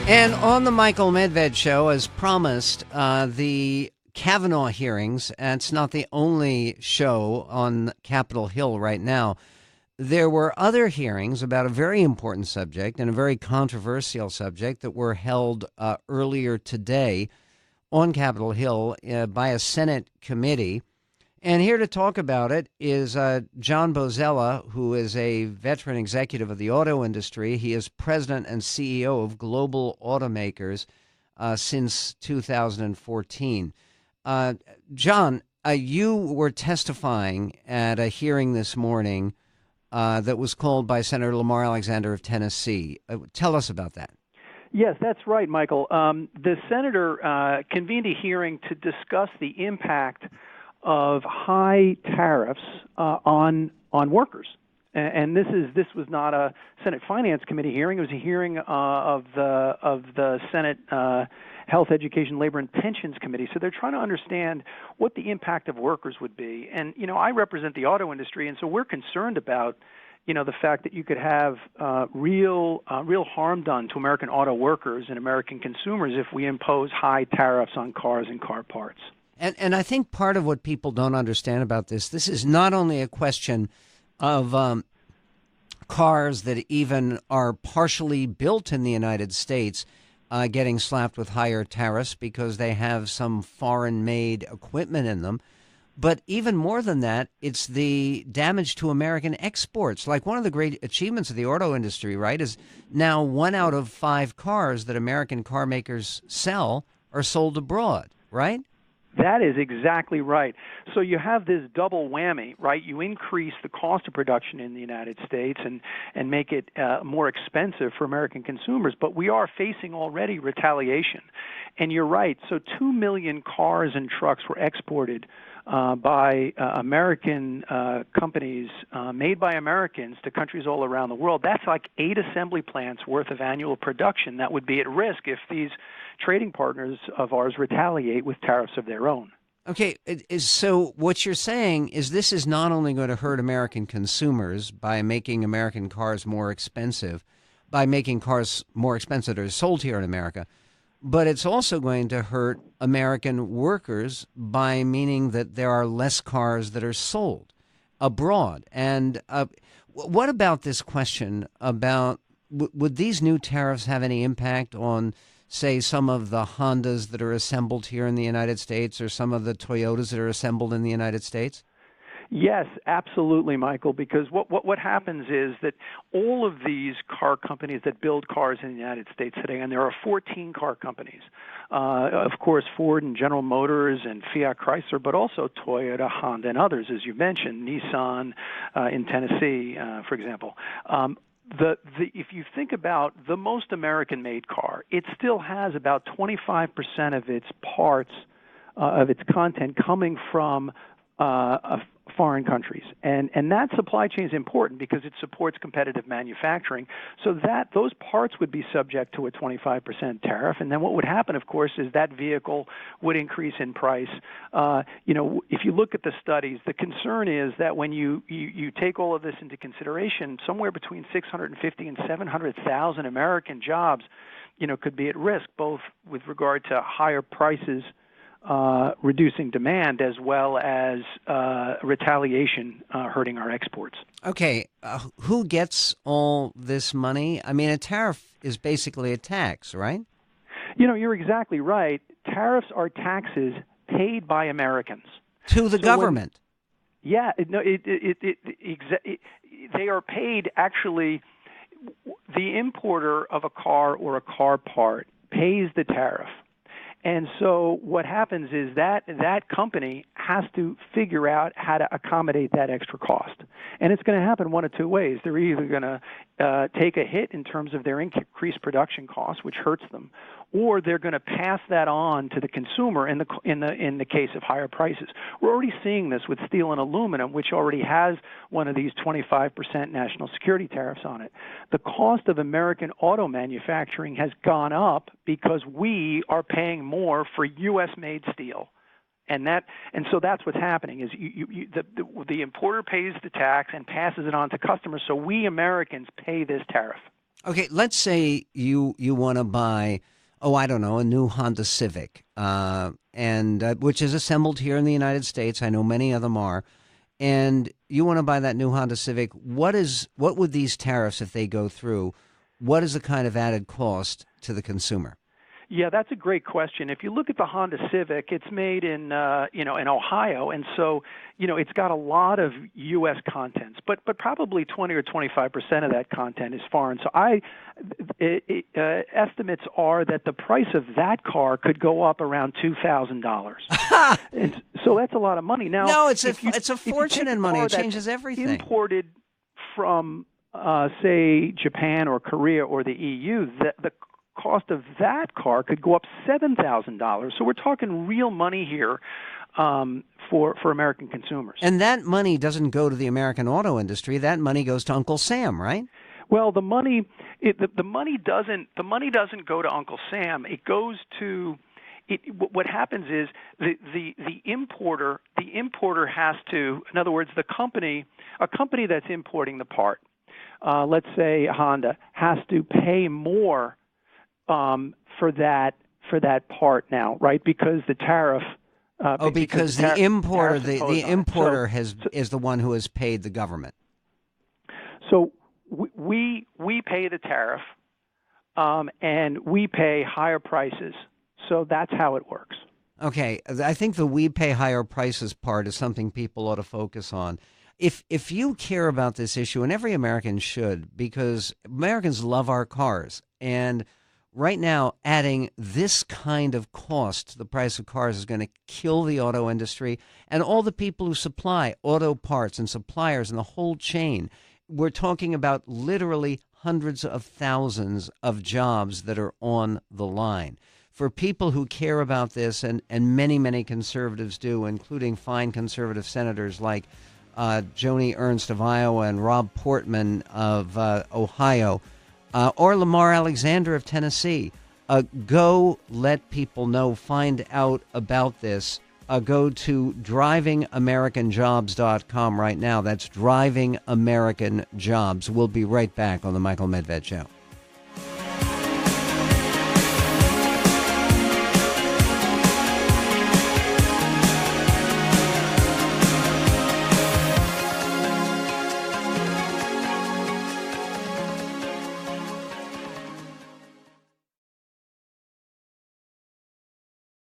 And on the Michael Medved show, as promised, the Kavanaugh hearings, and it's not the only show on Capitol Hill right now. There were other hearings about a very important subject and a very controversial subject that were held earlier today on Capitol Hill by a Senate committee. And here to talk about it is John Bozzella, who is a veteran executive of the auto industry. He is president and CEO of Global Automakers since 2014. John, you were testifying at a hearing this morning that was called by Senator Lamar Alexander of Tennessee. Tell us about that. Yes, that's right, Michael. The senator convened a hearing to discuss the impact of high tariffs on workers, and this was not a Senate Finance Committee hearing. It was a hearing of the Senate Health, Education, Labor, and Pensions Committee. So they're trying to understand what the impact of workers would be. And I represent the auto industry, and so we're concerned about the fact that you could have real harm done to American auto workers and American consumers if we impose high tariffs on cars and car parts. And I think part of what people don't understand about this is not only a question of cars that even are partially built in the United States getting slapped with higher tariffs because they have some foreign-made equipment in them. But even more than that, it's the damage to American exports. Like one of the great achievements of the auto industry, right, is now 1 out of 5 cars that American car makers sell are sold abroad, right? That is exactly right. So you have this double whammy, right? You increase the cost of production in the United States and make it more expensive for American consumers, but we are facing already retaliation. And you're right. So 2 million cars and trucks were exported by American companies made by Americans to countries all around the world. That's like 8 assembly plants worth of annual production that would be at risk if these trading partners of ours retaliate with tariffs of their own. Okay, so what you're saying is this is not only going to hurt American consumers by making American cars more expensive, by making cars more expensive that are sold here in America, but it's also going to hurt American workers by meaning that there are less cars that are sold abroad. And what about this question about would these new tariffs have any impact on, say, some of the Hondas that are assembled here in the United States or some of the Toyotas that are assembled in the United States? Yes, absolutely, Michael, because what happens is that all of these car companies that build cars in the United States today, and there are 14 car companies, of course, Ford and General Motors and Fiat Chrysler, but also Toyota, Honda, and others, as you mentioned, Nissan in Tennessee, for example. If you think about the most American-made car, it still has about 25% of its parts, of its content coming from foreign countries. And that supply chain is important because it supports competitive manufacturing. So that those parts would be subject to a 25% tariff. And then what would happen, of course, is that vehicle would increase in price. If you look at the studies, the concern is that when you take all of this into consideration, somewhere between 650 and 700,000 American jobs, could be at risk, both with regard to higher prices, reducing demand, as well as retaliation hurting our exports. Okay, who gets all this money? I mean, a tariff is basically a tax, right? You're exactly right. Tariffs are taxes paid by Americans to the government. They are paid. Actually, the importer of a car or a car part pays the tariff. And so what happens is that company has to figure out how to accommodate that extra cost. And it's going to happen one of two ways. They're either going to take a hit in terms of their increased production costs, which hurts them, or they're going to pass that on to the consumer in the case of higher prices. We're already seeing this with steel and aluminum, which already has one of these 25% national security tariffs on it. The cost of American auto manufacturing has gone up because we are paying more for U.S.-made steel. And so that's what's happening is the importer pays the tax and passes it on to customers, so we Americans pay this tariff. Okay, let's say you want to buy, oh, I don't know, a new Honda Civic, and which is assembled here in the United States. I know many of them are, and you want to buy that new Honda Civic. What would these tariffs, if they go through, what is the kind of added cost to the consumer? Yeah, that's a great question. If you look at the Honda Civic, it's made in in Ohio, and so it's got a lot of U.S. content, but probably 20 or 25% of that content is foreign. So estimates are that the price of that car could go up around $2,000, and so that's a lot of money. Now, no, it's a fortune in money. It changes everything. Imported from say Japan or Korea or the EU, the cost of that car could go up $7,000. So we're talking real money here for American consumers. And that money doesn't go to the American auto industry. That money goes to Uncle Sam, right? Well, the money doesn't go to Uncle Sam. It goes to what happens is the importer has to, in other words, a company that's importing the part, let's say Honda, has to pay more for that part now, right? Because the tariff. Because the importer is the one who has paid the government. So we pay the tariff, and we pay higher prices. So that's how it works. Okay, I think the we pay higher prices part is something people ought to focus on. If you care about this issue, and every American should, because Americans love our cars, and right now, adding this kind of cost to the price of cars is going to kill the auto industry and all the people who supply auto parts and suppliers and the whole chain. We're talking about literally hundreds of thousands of jobs that are on the line. For people who care about this, and many, many conservatives do, including fine conservative senators like Joni Ernst of Iowa and Rob Portman of Ohio, or Lamar Alexander of Tennessee. Go let people know, find out about this. Go to drivingamericanjobs.com right now. That's Driving American Jobs. We'll be right back on The Michael Medved Show.